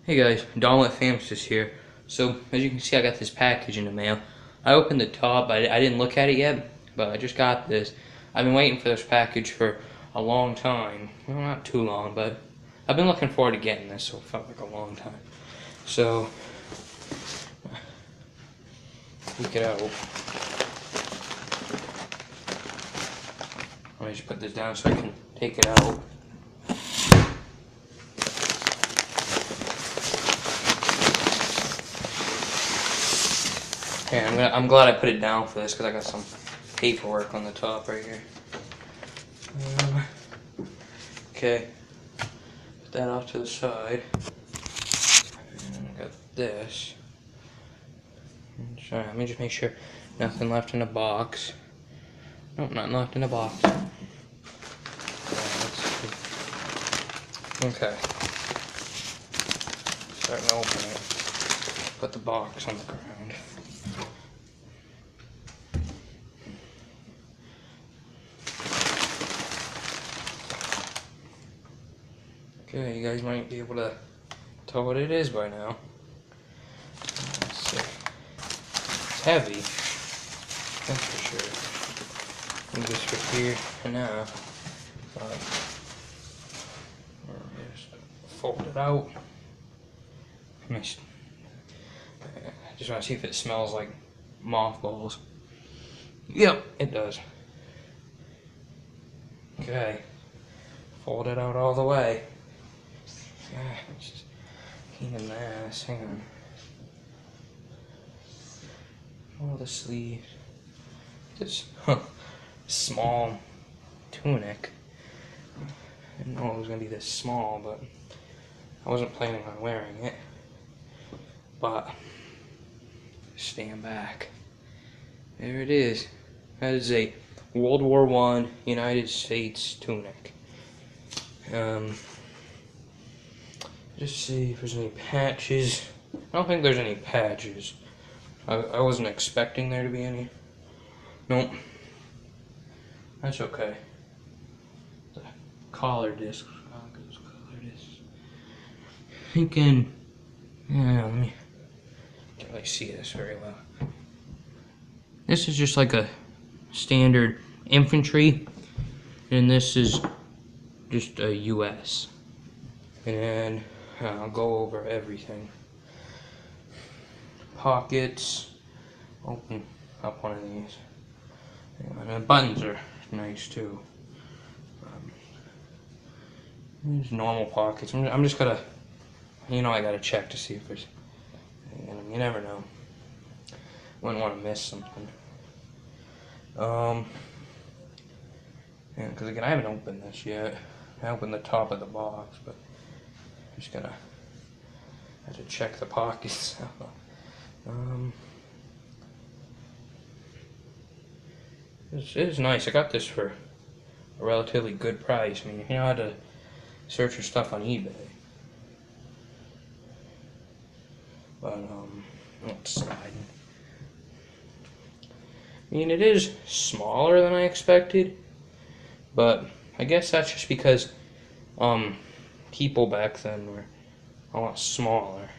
Hey guys, Domlit Famsis here. So, as you can see, I got this package in the mail. I opened the top, I didn't look at it yet, but I just got this. I've been waiting for this package for a long time. Well, not too long, but I've been looking forward to getting this, so it felt like a long time. So, take it out. Let me just put this down so I can take it out. Yeah, I'm glad I put it down for this because I got some paperwork on the top right here. Okay, put that off to the side. And I got this. Sorry, let me just make sure nothing left in the box. Nope, nothing left in the box. Okay. Starting to open it. Put the box on the ground. Okay, you guys might be able to tell what it is by now. Let's see. It's heavy, that's for sure. And just for here and now. Just fold it out. I just want to see if it smells like mothballs. Yep, it does. Okay, fold it out all the way. It's just pain in the ass. Hang on. Oh, the sleeve. This small tunic. I didn't know it was gonna be this small, but I wasn't planning on wearing it. But stand back. There it is. That is a World War I United States tunic. Just see if there's any patches. I don't think there's any patches. I wasn't expecting there to be any. Nope. That's okay. The collar disc. Thinking. Yeah, let me. Can't really see this very well. This is just like a standard infantry, and this is just a US. And then I'll go over everything. Pockets. Open up one of these. And the buttons are nice too. These normal pockets. I'm just gonna, I gotta check to see if there's. You never know. Wouldn't want to miss something. Yeah, because again, I haven't opened this yet. I opened the top of the box, but I'm just gonna have to check the pockets. This is nice. I got this for a relatively good price. I mean, you know how to search for stuff on eBay. But it's sliding. I mean, it is smaller than I expected, but I guess that's just because people back then were a lot smaller.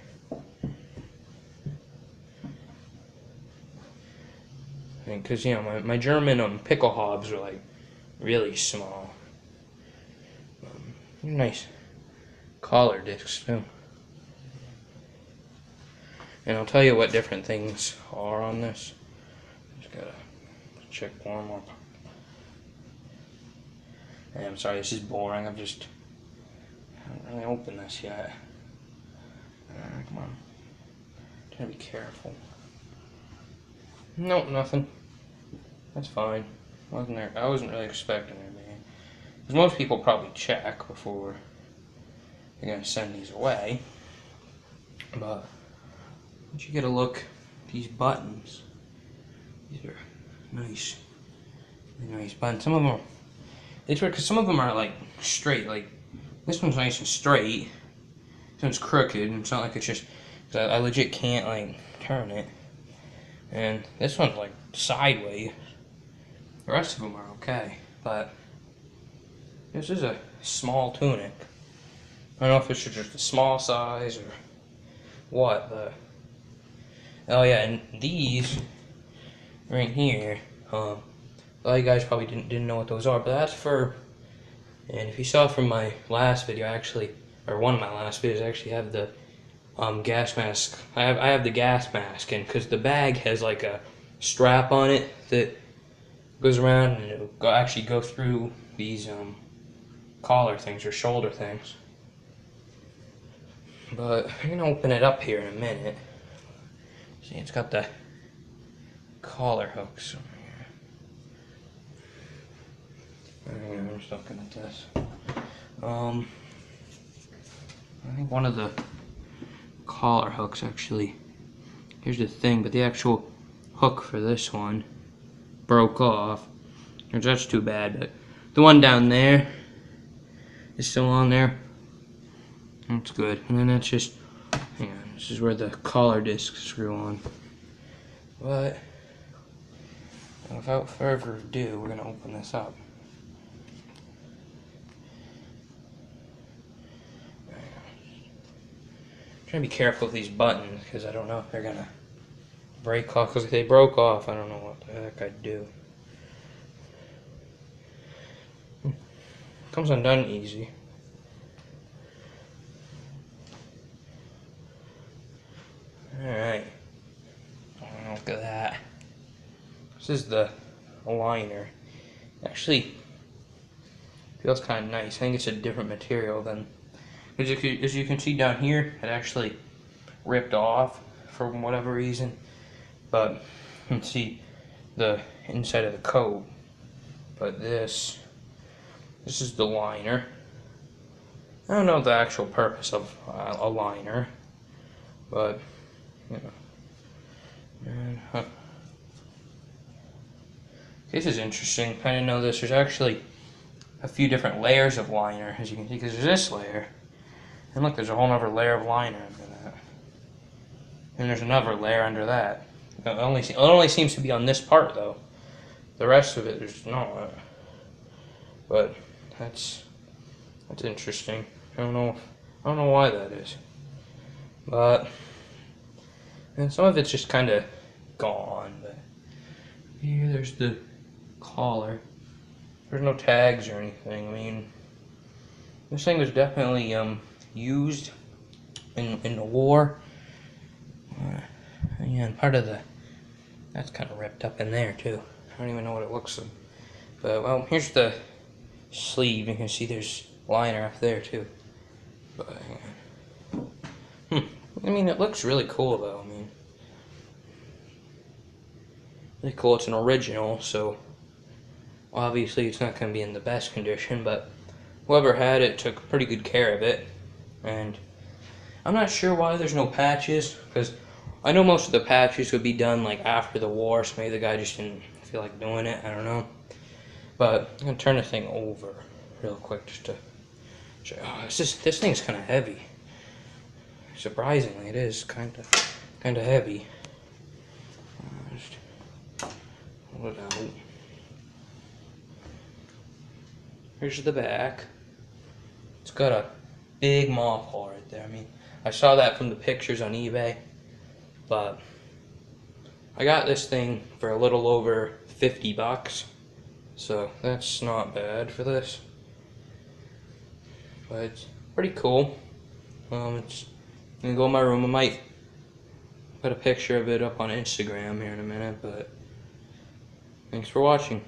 Because, my German pickle hobs were like really small. Nice collar discs too. And I'll tell you what different things are on this. Just gotta check one more. Hey, I'm sorry, this is boring. I haven't really opened this yet. Come on. Gotta be careful. Nope, nothing. That's fine. I wasn't really expecting there to be. Because most people probably check before they're gonna send these away. But once you get a look at these buttons, these are nice, really nice buttons. Some of them are, it's weird because some of them are like straight. Like this one's nice and straight. This one's crooked, and it's not like it's just. Cause I legit can't like turn it. And this one's like sideways. The rest of them are okay, but this is a small tunic. I don't know if it's just a small size or what, but oh yeah, and these right here, a lot of you guys probably didn't know what those are, but that's for, and if you saw from my last video, actually, or one of my last videos, I actually have the gas mask. I have the gas mask, and because the bag has like a strap on it that goes around and it'll actually go through these collar things or shoulder things. But I'm gonna open it up here in a minute. See, it's got the collar hooks on here. I'm just looking at this. I think one of the collar hooks actually, here's the thing, but the actual hook for this one broke off, which that's too bad, but the one down there is still on there. That's good. And then that's just, hang on, this is where the collar discs screw on. But without further ado, we're gonna open this up. Trying to be careful with these buttons because I don't know if they're gonna break off. Because if they broke off, I don't know what the heck I'd do. Comes undone easy. Alright. Look at that. This is the liner. Actually feels kind of nice. I think it's a different material than, as you can see down here, it actually ripped off for whatever reason. But you can see the inside of the coat. But this is the liner. I don't know the actual purpose of a liner, but you know. And, this is interesting. I didn't know this. There's actually a few different layers of liner, as you can see, because there's this layer. And look, there's a whole other layer of liner under that. And there's another layer under that. It only seems to be on this part, though. The rest of it, there's not. But that's interesting. I don't know why that is. But and some of it's just kind of gone. But here, there's the collar. There's no tags or anything. I mean, this thing was definitely used in the war. And part of that's kind of ripped up in there too. I don't even know what it looks like. But well, here's the sleeve. You can see there's liner up there too. But I mean, it looks really cool though. I mean, really cool. It's an original, so obviously it's not going to be in the best condition, but whoever had it took pretty good care of it. And I'm not sure why there's no patches, because I know most of the patches would be done like after the war, so maybe the guy just didn't feel like doing it. I don't know. But I'm gonna turn the thing over real quick just to show you. Oh, this thing's kind of heavy. Surprisingly, it is kind of heavy. Just pull it out. Here's the back. It's got a big mop hole right there. I mean, I saw that from the pictures on eBay, but I got this thing for a little over $50, so that's not bad for this. But it's pretty cool. It's gonna go in my room. I might put a picture of it up on Instagram here in a minute, but thanks for watching.